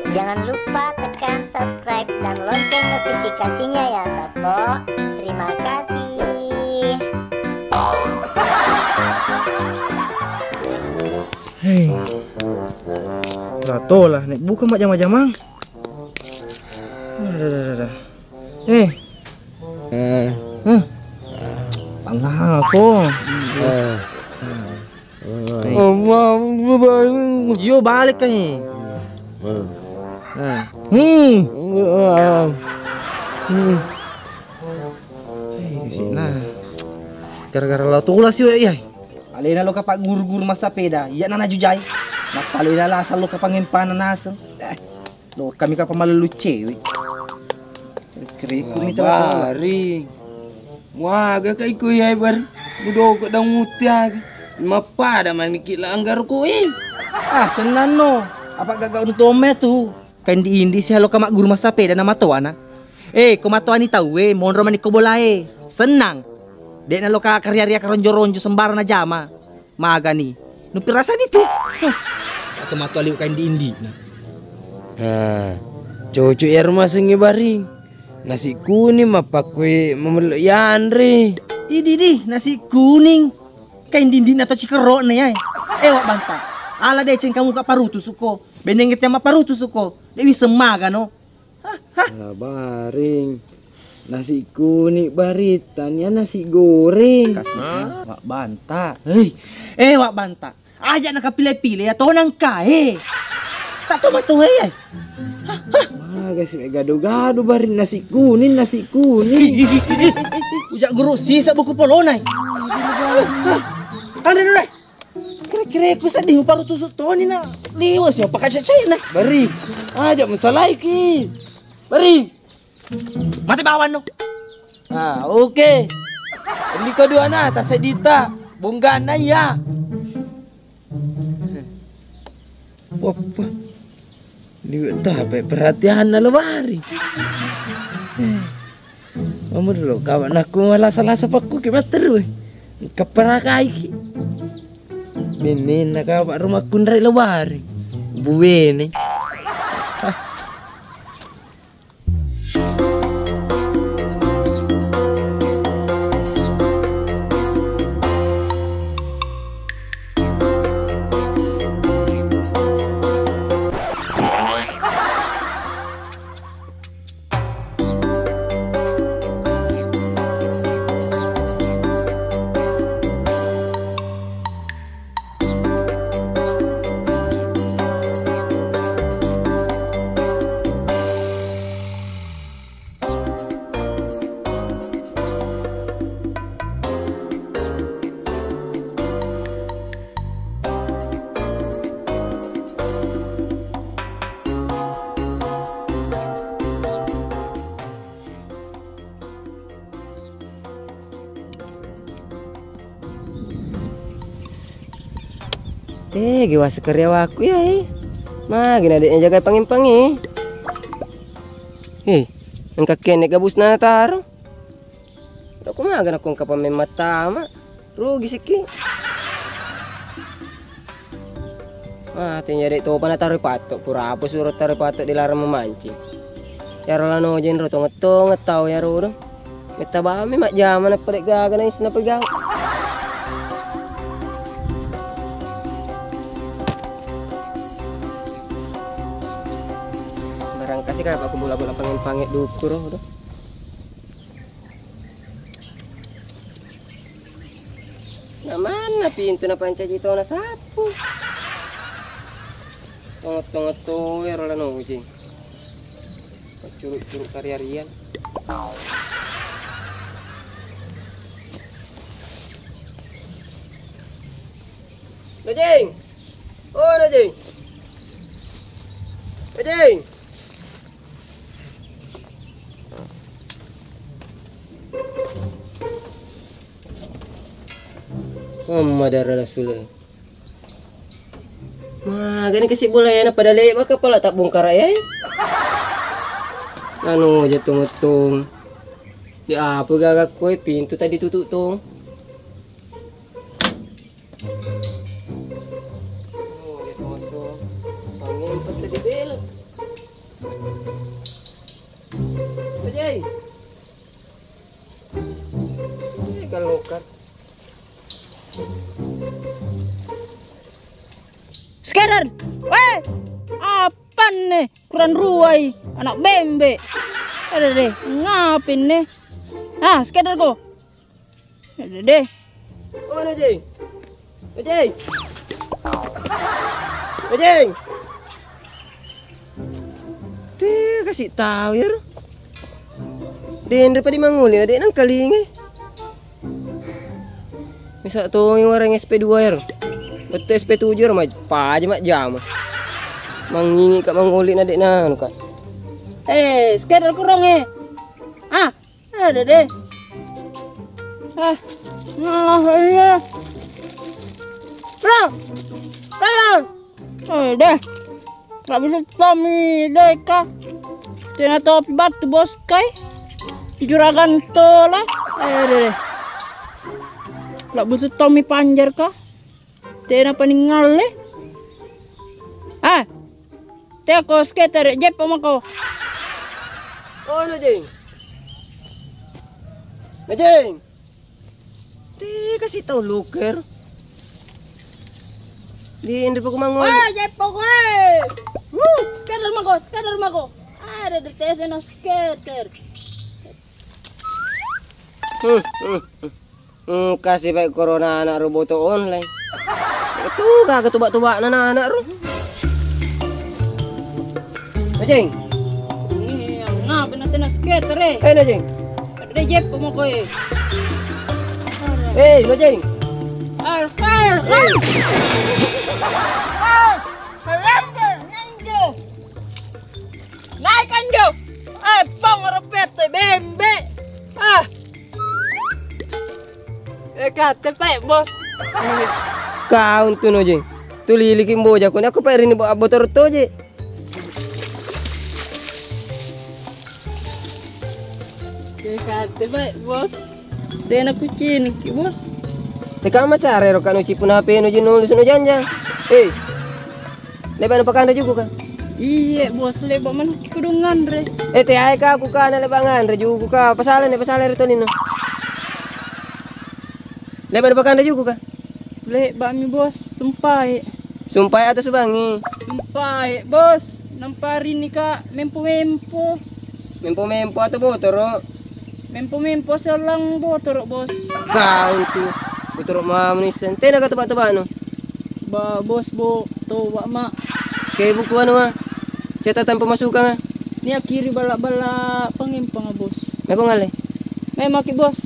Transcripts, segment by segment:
Jangan lupa tekan subscribe dan lonceng notifikasinya ya Sapo. Terima kasih. Hei, gato lah, nek buka mak jamang-jamang. Dah. Panggah aku. Yo balik kay. Nah, gara-gara lo tulas yo iya. Alina lo kapak gur-gur mas sepeda, iya nana jujai. Nak palina lah asal lo kapangin panas. Lo kami kapang malu cewek. Keriku ni bari. Wah, gak kay kuya bar. Budo ko dang mutya. Mapada man mikit la anggar ko eh. Senan no. Apa gagau no tome tu? Kain di indi si halo kamak guru mas sepeda nama tuana. Kumatuan ni tahu monro man ko bolae. Senang. Dek na lo ka karya-karya karonjo-ronjo sembarang na jama. Maga ni. Nu pirasa itu. Atau matu aliu kain di indi. Cucu ya rumah sengi bari. Nasi kuning mapakwe memeluk Yandre. Idi nasi kuning. Kain di indi atau cikero na ay. Wak banta. Ala deh ceng kamu ka parutu suko. Benengit ma parutu suko. Dewi semaga no. Baring. Nasi kuning baritannya nasi goreng. Kasih wak banta. Wak banta. Aja nak pilih-pilih atau nang kae. Tak tahu matu Kasih gado-gado barin nasi kuning. Ujak guru sisa buku polonai. Ada dulu. Kira-kira aku sedih paru tusuk Tony na liwas ya pakai cacai na. Bari. Ajak masalah iki. Bari. Mati bawan no. Oke. Beli kedua na tas sedita. Bunggana ya. Wapa. Liwat tape perhatian na lawari. Kamu dulu kawan aku malah salah sapaku kibater we. Kaparakai ki. Minin na kawan rumah kundrai lawari. Buene. Giwa sekarya waku ya gina adiknya jaga pangin-pangin. Ang kakene gabus na taro. Ako magan akong kapamay matama. Rugi siki. Tinya dek to pa na taro pato. Pura po surot taro pato dilarang memancing. Yaro lano jen ro tonget tau yaro ro. Kita bami mak jaman na pare gaga na isna pegang. Kasih kan aku bola-bola pangit dukur udah. Nah mana pintu na panca jito na sapu. Tongot to lah no ucing. Curug karyarian. Najing. Oh Najing. Najing. Madara Rasul. Gani kasi bola yan napadali baka pala tak bongkar ay. Ano jatong-tong. Di apa gagak ko pintu tadi tutup tong. Oh, jatong-tong. Pangin pa tadi bel. Skater, weh, apa nih? Kurang ruai, anak bembe. Ada deh, ngapin nih? Ah, skater ko. Ada deh. Oh, Najeng. Najeng. Najeng. Dia kasih tahu ya. Den daripada mangulin ada nang kaling. Bisa tuh yang orang SP2 ya. Betul SP7 mah pa aja mak jam. Mangingi kak mangulin adik nang kak. Skater kurang Ah, ada deh. Ah, ngalah ya. Bro, deh. Gak bisa Tommy deh kak. Tina topi batu bos kai. Juragan tola. Deh. Gak bisa Tommy panjar kak. Tina peninggal le. Ah, tia ko skater jep sama ko. Oh, Najeng. Najeng. Dia kasih tahu luker. Di indri ko mangol. Wah, jep ko. Skater mako. Ada di tes no skater. Kasih baik corona anak roboto online. Itu gak ketubak-tubak anak-anak ru. Najeng. Nah, benate na skater Najeng. Ada jep mo ko Najeng. Fire. Nanjo. Naik anjo. Pang repet bembe. Kate pa bos. Kau tuh Najeng. Tu lilikin boja ko. Aku pa rin bawa motor to je. Kate pa bos. Dena kucing bos. Teka macare ro kanu cipun HP no nulis no janja. Leban pakanda juga kan? Iya bos leba man kudungan re. Te ay ka aku kana lebangan re juga ka. Pasalan rito nino. Leban pakanda juga ka? Leba mi bos sumpah. Sumpah atau subangi? Sumpah bos. Nampari ni ka mempo. Mempo atau botoro? Mempo selang botoro bos. Kau tuh. Botoro mamnisan. Tena ka tebak-tebak no? Ba bos to wa ma. Kayak buku anu mah. Catatan pemasukan ah. Ni kiri bala-bala pengimpang bos. Meko ngale. Maki bos.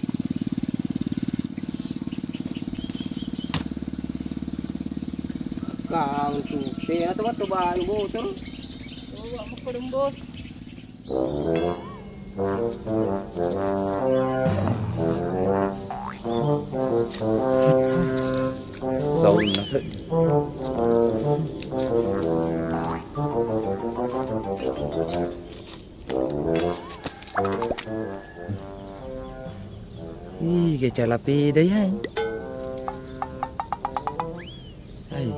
Kau tuh. Tena tebak-tebak anu botoro. Wa mo padung bos. Ih, que chalapida yan. Ay,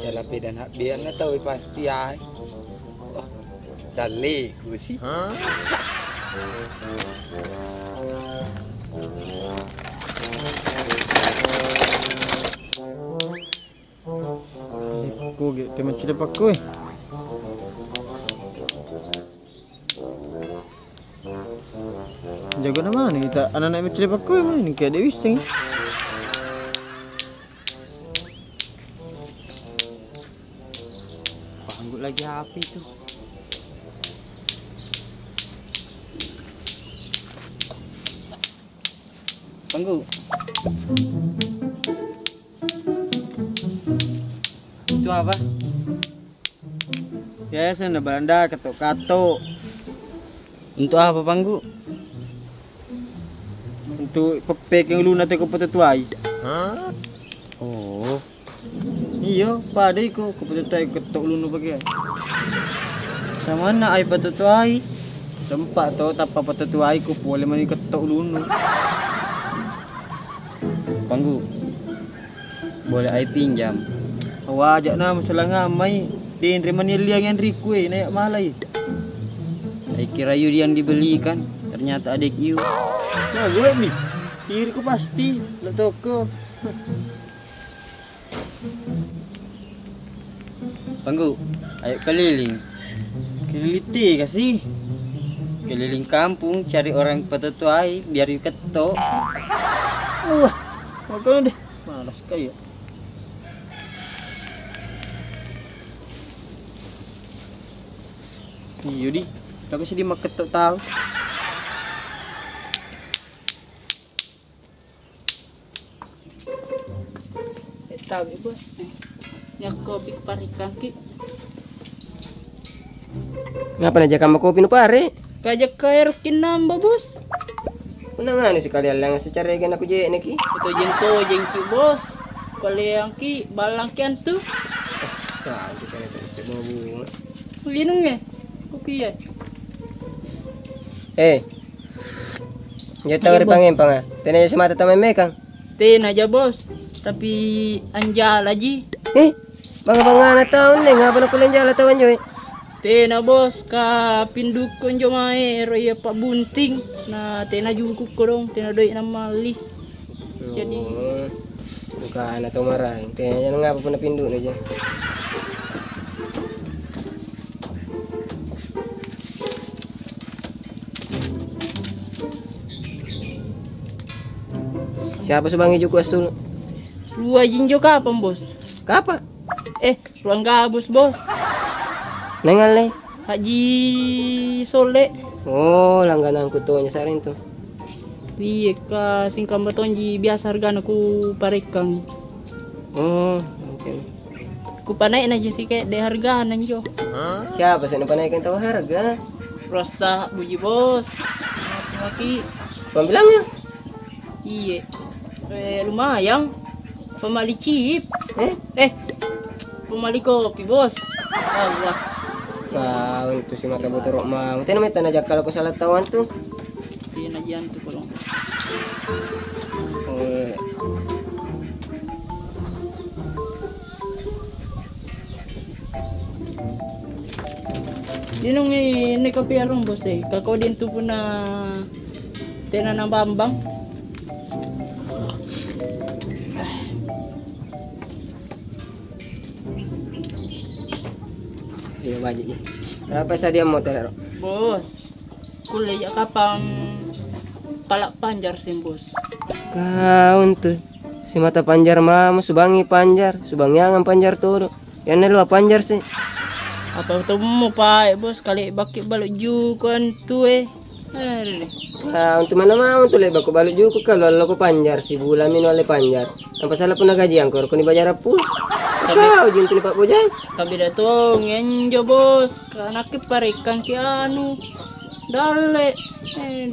chalapida na biar na tahu pasti ay. Oh, dali gusi. Aku gitu macam apa aku jago nama nih kita anak-anak macam apa aku ini kayak ada wising. Panggul lagi api tuh. Panggul. Itu apa? Ya, saya Belanda kato-kato. Untuk apa, Panggu? Untuk pepek yang lu nanti kau petetuai. Hah? Oh. Iya, pada ko petetuai ketok lu bagian. Sama na ay petetuai. Tempat to tapa petetuai ko boleh mani ketok lu. Panggu. Boleh ay pinjam. Wajak na masalah ngamai. Din remani liang yang riku naik malai. Saya kira you yang dibelikan, ternyata adik you. Nah, gue nih, kiri ku pasti, lo toko. Panggu, ayo keliling. Keliliti kasih. Keliling kampung cari orang petetuai biar yuk ketok. Makanya deh. Malas kayak. Iya di, tak kasih dia mak ketok tahu. Tahu bos. Yang kopi parikan ki. Ngapa aja kamu kopi nu pare? Kajak kayak rukin nambah bos. Unang sekali lang secara gan aku je neki. Itu jengki bos. Kalau yang ki balang kian tuh. Nah, kita nak semua bunga. Linung ya. Kopi ya. Dia tahu pangempang ah. Tenanya semata tamai mekang. Ten aja bos. Tapi anjal aja. Banga tahun ni ngapa nak kulen jala tawan joy. Tena bos ka pindukon jo mae roya Pak Bunting. Nah tena juga korong tena doi nama li. Jadi bukan atau marah. Tanya ngapa pun pinduk aja. Siapa sebangi juga asul? Dua jinjo kapan bos? Kapa? Ruang gabus bos. Nengal nih. Haji Sole. Oh, langganan ku tuh nyasarin tuh. Iya ka singkam batonji biasa harga aku parikang. Oh, mungkin. Ku panaik aja sih kayak de harga nanjo. Siapa sih panaikan tahu harga? Rasa buji bos. Laki. Pembilangnya? Iya. Lumayan. Pemali chip. Pemali kopi bos. Allah. Kau itu si mata botorok mau. Tena metan aja kalau aku salah tawan tuh. Tena jantu kolong. Dinong ini kopi arong bos deh. Kakau din tu pun na tena na bambang. Iya wajib ya. Apa saja mau teror? Bos, kuliah kapang palak panjar sih bos. Kau tuh si mata panjar mamu subangi angan panjar tuh. Yang lu panjar sih. Apa tuh mau pak bos kali baki balik juga tuh Kau untuk mana mau tuh lebak balik juga kalau lo panjar si bulamin oleh panjar. Apa salah pun gaji angkor kuni bayar pun. Kau jintu Pak Bojang. Tapi dah tuh ngenjo bos, karena kiparikan ki anu dale.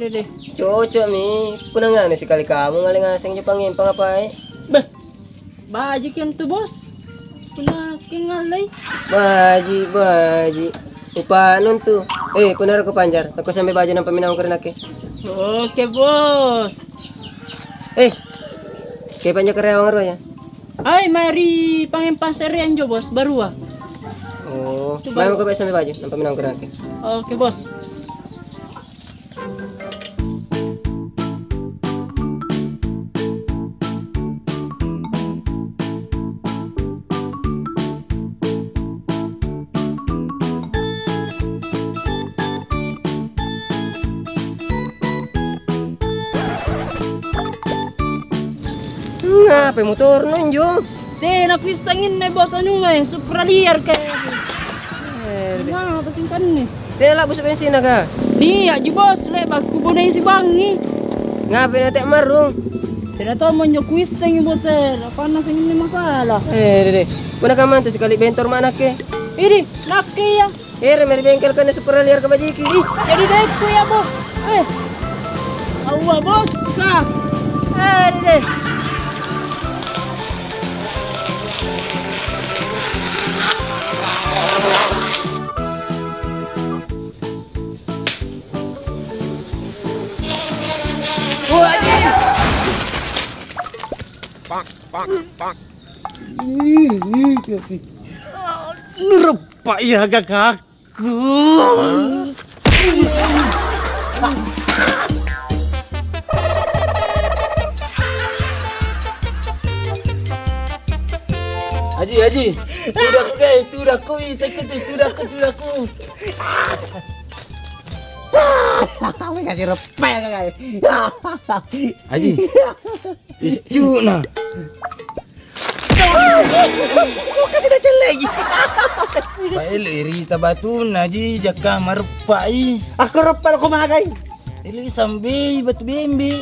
Deh. Cocok mi, punangan nih sekali kamu ngaling ngaseng Jepangin pangapai. Beh, baji kan tuh bos. Puna kingalay. Baji. Upa nun tuh. Punar aku panjar. Aku sampai baju nang paminang karena ke. Oke bos. Kayak panjang karewang ro ya. Ay, mari pangimpan serian jo bos, baru ah. Oh, baru ko sampai baju nang paminang karena ke. Oke bos. Ngapa motor nunjuk? Tena pisangin nih bos anu mah super liar kayak. Nah, apa simpan nih? Tela bus bensin naga. Nih, aja bos, lepas kubonai si bangi. Ngapa nanti marung? Tidak tahu mau nyokui sengi bos apa nasi ini masalah. Dede, mana kamu tuh sekali bentor mana ke? Ini nake ya. Meri bengkel kan super liar ke bajiki. Jadi deku ya bos. Awas bos, kah? Dede. Pak. Nerepak ya kakakku. Haji. Tudaku guys, tudaku ni, takut tudaku. Kami kasih repel guys. Haji. Icu nah. Kasih dah lagi. Pael iri tabatu Haji jaka marpai. Aku repel kau magai. Ili sambil batu bembe.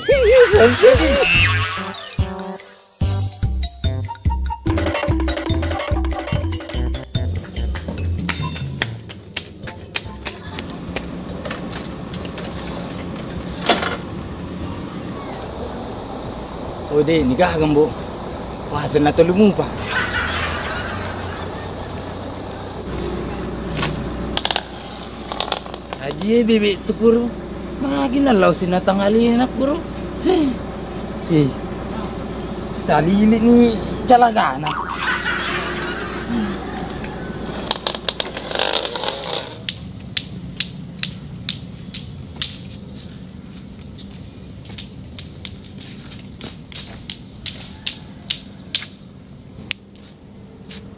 Oh deh nikah gambo. Wah sana tolong pa. Haji bebek tukur. Lagi nalau sinatang alin aku bro. Salili ni calagana.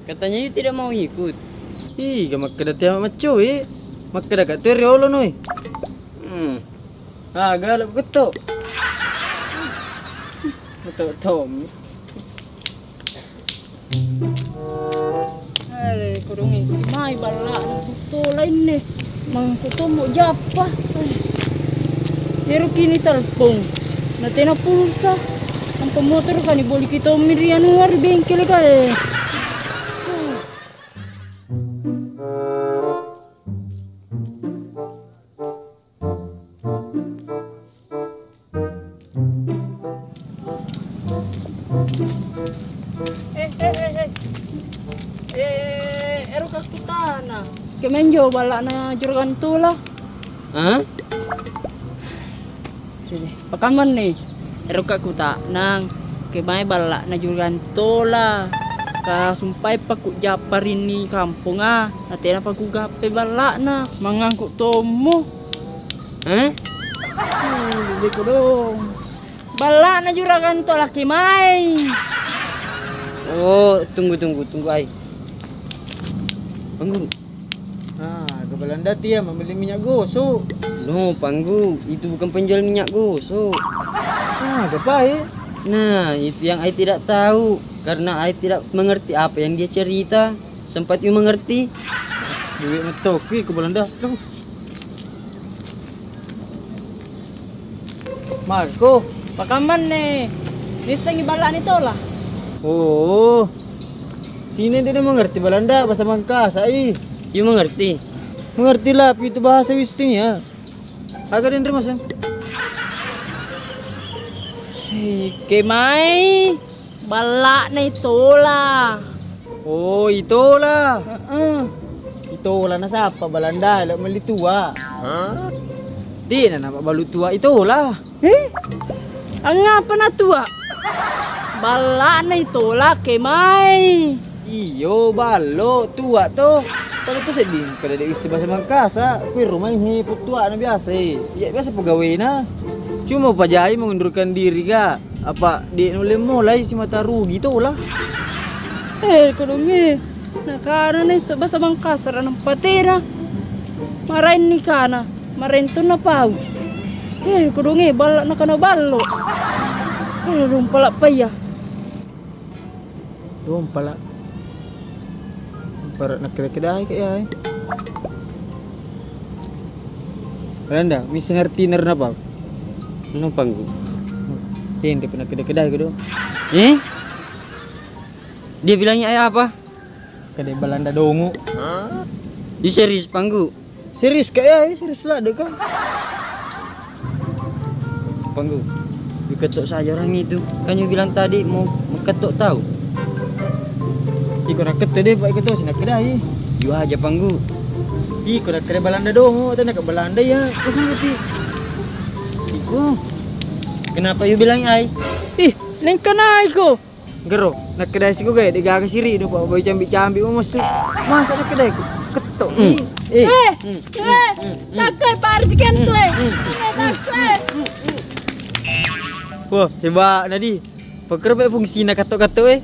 Katanya you tidak mau ikut. Ih, gamak kada tiap maco Mak kada kat teriolo noi. Galak ketok. Ketok Tom. Ay, kurang ikut mai bala na kuto lain ni. Mang kuto mo japa. Pero kini talpong. Natin na pulsa. Ang pamotor ka ni boli kita umirian luar bengkel ka eh. Ero kaskutana. Kemenjo bala na juragan tula. Hah? Sini, pakaman nih. Ero kakuta nang kemai bala na juragan tula. Kasumpay pa ku japarin ni kampung Natena pa ku gape bala na mangangku tomo. Hah? Hindi ko dong. Bala na juragan tula kemai. Oh, tunggu ay. Panggu. Ke Belanda dia membeli minyak gosok. No, Panggu, itu bukan penjual minyak gosok. Apa Nah, itu yang I tidak tahu karena I tidak mengerti apa yang dia cerita. Sempat you mengerti? Duit metoki ke Belanda. Loh. Marco, Pakaman nih. Nistengi bala ni tola. oh. Sini dia mengerti Belanda bahasa Mangkas, ai. You mengerti? Mengertilah, itu bahasa Wisting ya. Agak den mas. Kemai bala na itola. Oh, itulah. Itulah na siapa Belanda, lek meli tua. Di na nama balu tua itulah. Ang ngapa na tua? Bala na itola kemai. Iyo, balo tua tuh. Kalau tu sedih, kada ada istilah bahasa Mangkasa. Kui rumah ini tua na biasa. Ya biasa pegawai na. Cuma Pak Jai mengundurkan diri ga. Apa dia mulai si mata rugi tu lah. Kadungi. Nakara na sa bahasa Mangkasa ng patera. Marain ni kana. Marain to na pau. Kadungi bala na kana balo. Rumpala pa ya. Rumpala. Para nak kedai kayak ay. Belanda, misi ngerti nerna apa? Ano Panggu? Hindi pernah kedai ko. Dia bilangnya ayah apa? Kedai Belanda dongo. Di serius Panggu. Serius kayak ay, serius lah deka. Panggu. You ketok saja orang itu. Kan you bilang tadi mau ketok tahu. Iko nak ketok deh, Pak ketok sini kedai. You aja Panggu. Iko nak kedai Belanda dongo, atau nak ke Belanda ya? Kau ngerti? Iko. Kenapa you bilang ay? Neng kanay ko. Gero, nak kedai siku gaya digaga siri do Pak boy cambi-cambi mo mesti. Masa nak kedai ko ketok ni. Takay paris kan tuh. Takay. Wah, hebat nadi. Pekerja fungsi nak ketok-ketok